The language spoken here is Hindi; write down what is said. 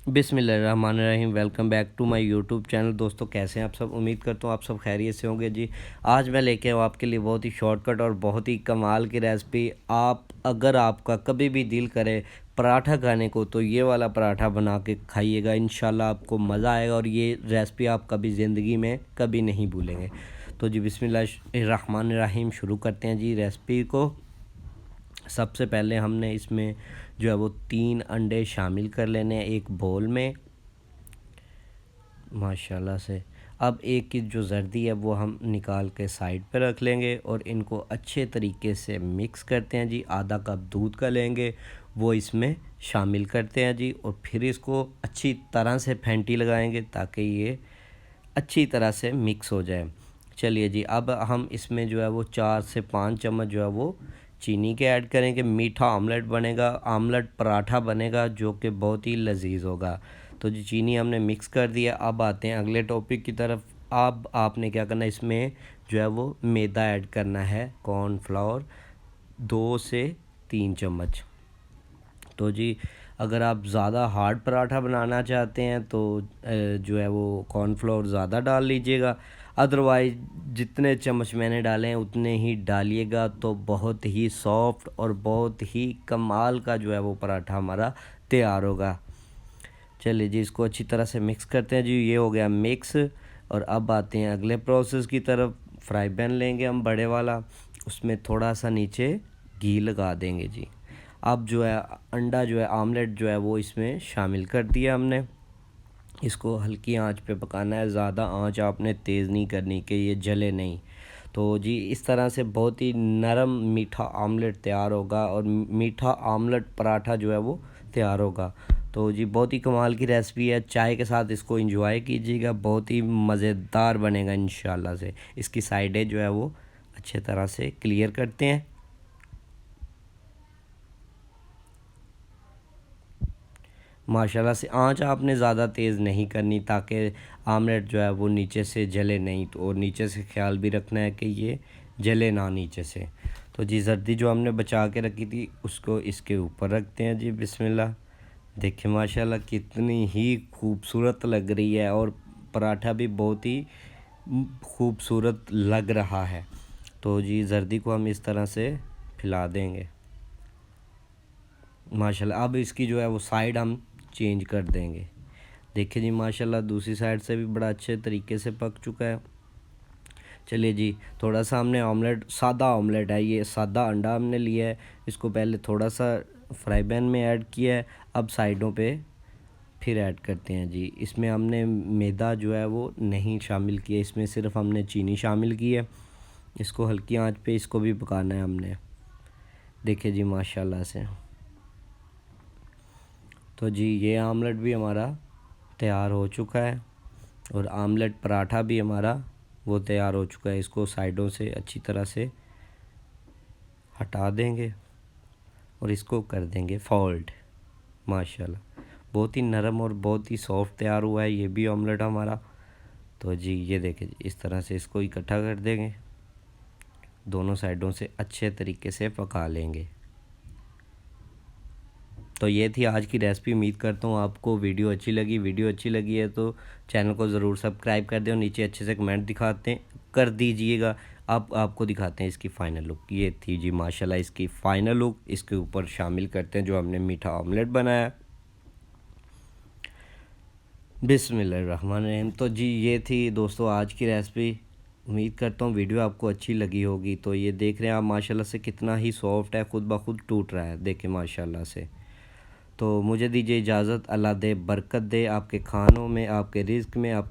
बिस्मिल्लाहिर्रहमानिर्रहीम। Welcome back to my YouTube channel. दोस्तों कैसे हैं आप सब? उम्मीद करता हूँ आप सब खैरियत से होंगे जी। आज मैं लेके आऊँ आपके लिए बहुत ही शॉर्टकट और बहुत ही कमाल की रेसिपी। अगर आपका कभी भी दिल करे पराठा खाने को तो ये वाला पराठा बना के खाइएगा, इंशाल्लाह आपको मज़ा आएगा और ये रेसिपी आप कभी ज़िंदगी में कभी नहीं भूलेंगे। तो जी बिस्मिल्लाहिर्रहमानिर्रहीम शुरू करते हैं जी रेसिपी को। सबसे पहले हमने इसमें जो है वो 3 अंडे शामिल कर लेने हैं एक बोल में, माशाल्लाह से। अब एक की जो जर्दी है वो हम निकाल के साइड पे रख लेंगे और इनको अच्छे तरीके से मिक्स करते हैं जी। आधा कप दूध का लेंगे, वो इसमें शामिल करते हैं जी और फिर इसको अच्छी तरह से फेंटी लगाएंगे ताकि ये अच्छी तरह से मिक्स हो जाए। चलिए जी, अब हम इसमें जो है वो 4 से 5 चम्मच जो है वो चीनी के ऐड करेंगे। मीठा आमलेट बनेगा, आमलेट पराठा बनेगा जो कि बहुत ही लजीज होगा। तो जी चीनी हमने मिक्स कर दिया। अब आते हैं अगले टॉपिक की तरफ। अब आपने क्या करना है, इसमें जो है वो मैदा ऐड करना है, कॉर्नफ्लावर 2 से 3 चम्मच। तो जी अगर आप ज़्यादा हार्ड पराठा बनाना चाहते हैं तो जो है वो कॉर्नफ्लोर ज़्यादा डाल लीजिएगा, अदरवाइज जितने चम्मच मैंने डाले हैं उतने ही डालिएगा। तो बहुत ही सॉफ्ट और बहुत ही कमाल का जो है वो पराठा हमारा तैयार होगा। चलिए जी इसको अच्छी तरह से मिक्स करते हैं जी। ये हो गया मिक्स। और अब आते हैं अगले प्रोसेस की तरफ। फ्राई पैन लेंगे हम बड़े वाला, उसमें थोड़ा सा नीचे घी लगा देंगे जी। अब जो है अंडा जो है आमलेट जो है वो इसमें शामिल कर दिया हमने। इसको हल्की आंच पे पकाना है, ज़्यादा आंच आपने तेज़ नहीं करनी कि ये जले नहीं। तो जी इस तरह से बहुत ही नरम मीठा आमलेट तैयार होगा और मीठा आमलेट पराठा जो है वो तैयार होगा। तो जी बहुत ही कमाल की रेसिपी है, चाय के साथ इसको एंजॉय कीजिएगा, बहुत ही मज़ेदार बनेगा इंशाल्लाह से। इसकी साइडें जो है वो अच्छे तरह से क्लियर करते हैं। माशाल्लाह से आंच आपने ज़्यादा तेज़ नहीं करनी ताकि आमलेट जो है वो नीचे से जले नहीं। तो और नीचे से ख्याल भी रखना है कि ये जले ना नीचे से। तो जी जर्दी जो हमने बचा के रखी थी उसको इसके ऊपर रखते हैं जी। बिस्मिल्लाह। देखिए माशाल्लाह कितनी ही खूबसूरत लग रही है और पराठा भी बहुत ही खूबसूरत लग रहा है। तो जी जर्दी को हम इस तरह से फैला देंगे माशाल्लाह। अब इसकी जो है वो साइड हम चेंज कर देंगे। देखिए जी माशाल्लाह दूसरी साइड से भी बड़ा अच्छे तरीके से पक चुका है। चलिए जी थोड़ा सा हमने ऑमलेट, सादा ऑमलेट है ये, सादा अंडा हमने लिया है, इसको पहले थोड़ा सा फ्राई पैन में ऐड किया है। अब साइडों पे फिर ऐड करते हैं जी। इसमें हमने मैदा जो है वो नहीं शामिल किया, इसमें सिर्फ हमने चीनी शामिल की है। इसको हल्की आंच पे इसको भी पकाना है हमने। देखिए जी माशाल्लाह से। तो जी ये आमलेट भी हमारा तैयार हो चुका है और आमलेट पराठा भी हमारा वो तैयार हो चुका है। इसको साइडों से अच्छी तरह से हटा देंगे और इसको कर देंगे फोल्ड। माशाल्लाह बहुत ही नरम और बहुत ही सॉफ्ट तैयार हुआ है ये भी ऑमलेट हमारा। तो जी ये देखें इस तरह से इसको इकट्ठा कर देंगे, दोनों साइडों से अच्छे तरीके से पका लेंगे। तो ये थी आज की रेसिपी। उम्मीद करता हूँ आपको वीडियो अच्छी लगी। वीडियो अच्छी लगी है तो चैनल को ज़रूर सब्सक्राइब कर दें और नीचे अच्छे से कमेंट दिखाते कर दीजिएगा। अब आपको दिखाते हैं इसकी फ़ाइनल लुक। ये थी जी माशाल्लाह इसकी फ़ाइनल लुक। इसके ऊपर शामिल करते हैं जो हमने मीठा ऑमलेट बनाया। बिस्मिल्लाहिर्रहमानिर्रहीम। तो जी ये थी दोस्तों आज की रेसिपी। उम्मीद करता हूँ वीडियो आपको अच्छी लगी होगी। तो ये देख रहे हैं आप माशाल्लाह से कितना ही सॉफ्ट है, ख़ुद ब खुद टूट रहा है, देखें माशाल्लाह से। तो मुझे दीजिए इजाज़त। अल्लाह दे बरकत दे आपके खानों में, आपके रिज़्क़ में, आपके